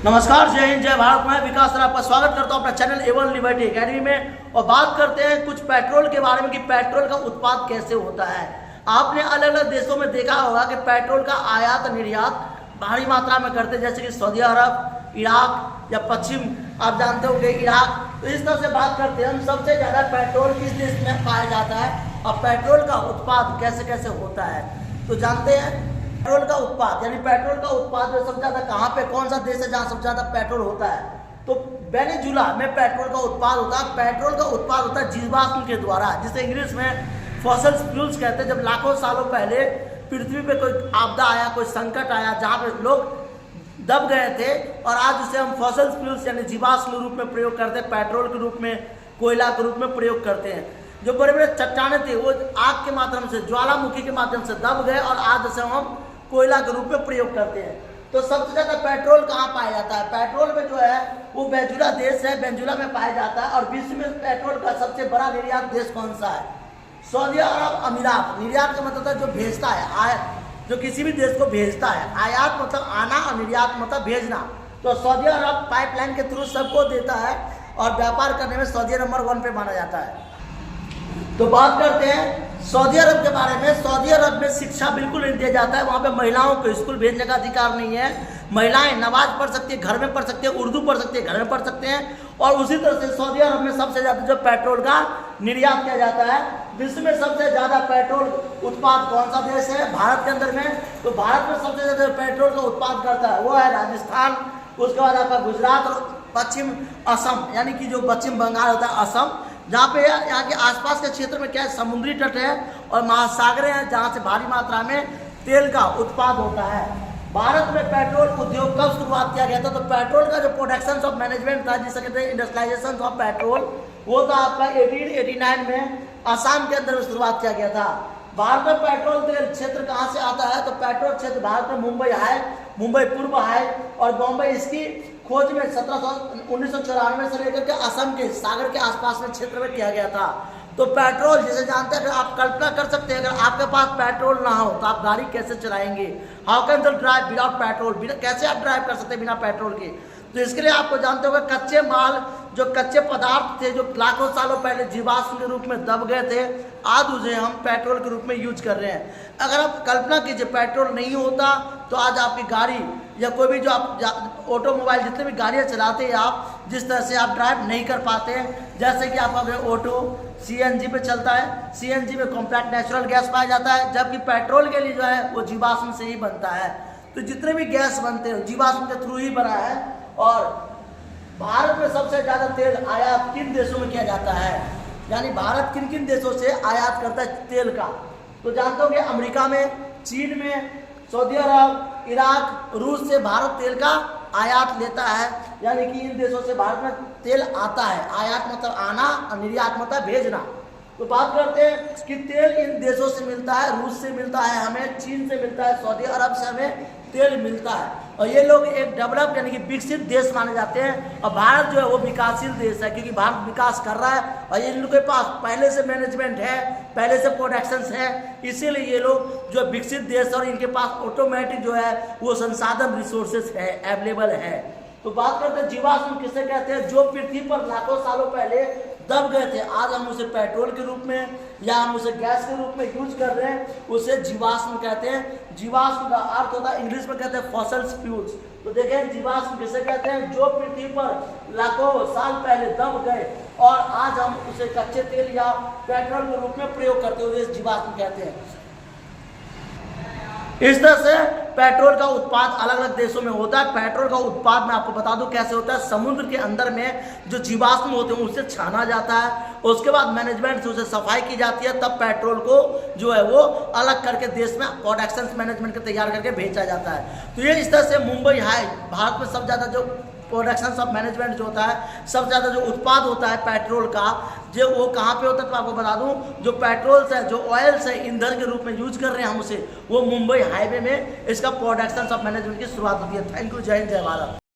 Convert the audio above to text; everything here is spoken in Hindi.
नमस्कार, जय हिंद, जय भारत। मैं विकास सर आपका स्वागत करता हूं अपना चैनल एवन लिबर्टी एकेडमी में। और बात करते हैं कुछ पेट्रोल के बारे में कि पेट्रोल का उत्पाद कैसे होता है। आपने अलग अलग देशों में देखा होगा कि पेट्रोल का आयात निर्यात भारी मात्रा में करते हैं, जैसे कि सऊदी अरब, इराक या पश्चिम, आप जानते हो कि इराक। तो इस तरह से बात करते हैं हम। सबसे ज़्यादा पेट्रोल किस देश में पाया जाता है और पेट्रोल का उत्पाद कैसे कैसे होता है, तो जानते हैं। पेट्रोल का उत्पाद यानी पेट्रोल का उत्पाद में सबसे ज्यादा कहाँ पे, कौन सा देश है जहाँ सबसे ज्यादा पेट्रोल होता है, तो वेनेजुला में पेट्रोल का उत्पाद होता है। पेट्रोल का उत्पाद होता है जीवाश्म के द्वारा, जिसे इंग्लिश में फॉसिल फ्यूल्स कहते हैं। जब लाखों सालों पहले पृथ्वी पे कोई आपदा आया, कोई संकट आया जहाँ पे लोग दब गए थे, और आज उसे हम फॉसिल फ्यूल्स यानी जीवाश्म के रूप में प्रयोग करते हैं, पेट्रोल के रूप में, कोयला के रूप में प्रयोग करते हैं। जो बड़े बड़े चट्टाने थे वो आग के माध्यम से, ज्वालामुखी के माध्यम से दब गए, और आज उसे हम कोयला के रूप में प्रयोग करते हैं। तो सबसे ज्यादा पेट्रोल कहाँ पाया जाता है? पेट्रोल में जो है वो वेनेजुला देश है, वेनेजुला में पाया जाता है। और विश्व में पेट्रोल का सबसे बड़ा निर्यात देश कौन सा है? सऊदी अरब अमीरात। निर्यात का मतलब है जो भेजता है, जो किसी भी देश को भेजता है। आयात मतलब आना और निर्यात मतलब भेजना। तो सऊदी अरब पाइपलाइन के थ्रू सबको देता है, और व्यापार करने में सऊदी नंबर 1 पे माना जाता है। तो बात करते हैं सऊदी अरब के बारे में। सऊदी अरब में शिक्षा बिल्कुल नहीं दिया जाता है। वहाँ पे महिलाओं को स्कूल भेजने का अधिकार नहीं है। महिलाएं नमाज पढ़ सकती है, घर में पढ़ सकती है, उर्दू पढ़ सकती है, घर में पढ़ सकते हैं। और उसी तरह से सऊदी अरब में सबसे ज़्यादा जो पेट्रोल का निर्यात किया जाता है। विश्व में सबसे ज़्यादा पेट्रोल उत्पाद कौन सा देश है? भारत के अंदर में। तो भारत में सबसे ज़्यादा पेट्रोल का उत्पाद करता है वो है राजस्थान। उसके बाद आपका गुजरात और पश्चिम असम, यानी कि जो पश्चिम बंगाल होता है, असम, जहाँ पे यहाँ के आसपास के क्षेत्र में क्या है, समुद्री तट है और महासागरें हैं, जहाँ से भारी मात्रा में तेल का उत्पाद होता है। भारत में पेट्रोल उद्योग कब शुरुआत किया गया था? तो पेट्रोल का जो प्रोडक्शन ऑफ मैनेजमेंट था, जिसे कहते हैं इंडस्ट्रियलाइजेशन ऑफ पेट्रोल, वो था आपका 1889 में असम के अंदर शुरुआत किया गया था। भारत में पेट्रोल तेल क्षेत्र कहाँ से आता है? तो पेट्रोल क्षेत्र भारत में मुंबई हाई, मुंबई पूर्व हाई और बॉम्बे इसकी खोज में 1994 से लेकर के असम के सागर के आसपास में क्षेत्र में किया गया था। तो पेट्रोल जिसे जानते हैं, आप कल्पना कर सकते हैं अगर आपके पास पेट्रोल ना हो तो आप गाड़ी कैसे चलाएंगे? How can the drive without petrol? कैसे आप ड्राइव कर सकते हैं बिना पेट्रोल के? तो इसके लिए आपको जानते होंगे कच्चे माल, जो कच्चे पदार्थ थे जो लाखों सालों पहले जीवाश्म के रूप में दब गए थे, आज उसे हम पेट्रोल के रूप में यूज कर रहे हैं। अगर आप कल्पना कीजिए पेट्रोल नहीं होता तो आज आपकी गाड़ी या कोई भी जो आप ऑटोमोबाइल, जितने भी गाड़ियाँ चलाते हैं आप, जिस तरह से आप ड्राइव नहीं कर पाते हैं। जैसे कि आपका ऑटो सीएनजी पे चलता है, सीएनजी में कॉम्पैक्ट नेचुरल गैस पाया जाता है, जबकि पेट्रोल के लिए जो है वो जीवाश्म से ही बनता है। तो जितने भी गैस बनते हैं जीवाश्म के थ्रू ही बना है। और भारत में सबसे ज़्यादा तेल आयात किन देशों में किया जाता है? यानी भारत किन किन देशों से आयात करता है तेल का? तो जानते हो कि अमेरिका में, चीन में, सऊदी अरब, इराक, रूस से भारत तेल का आयात लेता है। यानी कि इन देशों से भारत में तेल आता है। आयात मतलब आना और निर्यात मतलब भेजना। तो बात करते हैं कि तेल इन देशों से मिलता है। रूस से मिलता है हमें, चीन से मिलता है, सऊदी अरब से हमें तेल मिलता है। और ये लोग एक डेवलप यानी कि विकसित देश माने जाते हैं। और भारत जो है वो विकासशील देश है, क्योंकि भारत विकास कर रहा है और इन लोगों के पास पहले से मैनेजमेंट है, पहले से प्रोडक्शंस है। इसीलिए ये लोग जो विकसित देश और इनके पास ऑटोमेटिक जो है वो संसाधन रिसोर्सेस है, अवेलेबल है। तो बात करते हैं जीवाश्म किसे कहते हैं? जो पृथ्वी पर लाखों सालों पहले दब गए थे, आज हम उसे पेट्रोल के रूप में या हम उसे गैस के रूप में यूज कर रहे हैं, उसे जीवाश्म कहते हैं। जीवाश्म का अर्थ होता है, इंग्लिश में कहते हैं फॉसिल फ्यूल्स। तो देखें जीवाश्म किसे कहते हैं? जो पृथ्वी पर लाखों साल पहले दब गए और आज हम उसे कच्चे तेल या पेट्रोल के रूप में प्रयोग करते हुए जीवाश्म कहते हैं। इस तरह से पेट्रोल का उत्पाद अलग अलग देशों में होता है। पेट्रोल का उत्पाद मैं आपको बता दूं कैसे होता है। समुद्र के अंदर में जो जीवाश्म होते हैं उसे छाना जाता है, उसके बाद मैनेजमेंट से उसे सफाई की जाती है, तब पेट्रोल को जो है वो अलग करके देश में प्रोडक्शन मैनेजमेंट के तैयार करके भेजा जाता है। तो ये इस तरह से मुंबई हाई, भारत में सबसे ज़्यादा जो प्रोडक्शन ऑफ मैनेजमेंट जो होता है, सबसे ज़्यादा जो उत्पाद होता है पेट्रोल का, जो वो कहाँ पे होता है? तो आपको बता दूं, जो पेट्रोल से, जो ऑयल से ईंधन के रूप में यूज कर रहे हैं हम उसे, वो मुंबई हाईवे में इसका प्रोडक्शन ऑफ मैनेजमेंट की शुरुआत होती है। थैंक यू, जय हिंद, जय भारत।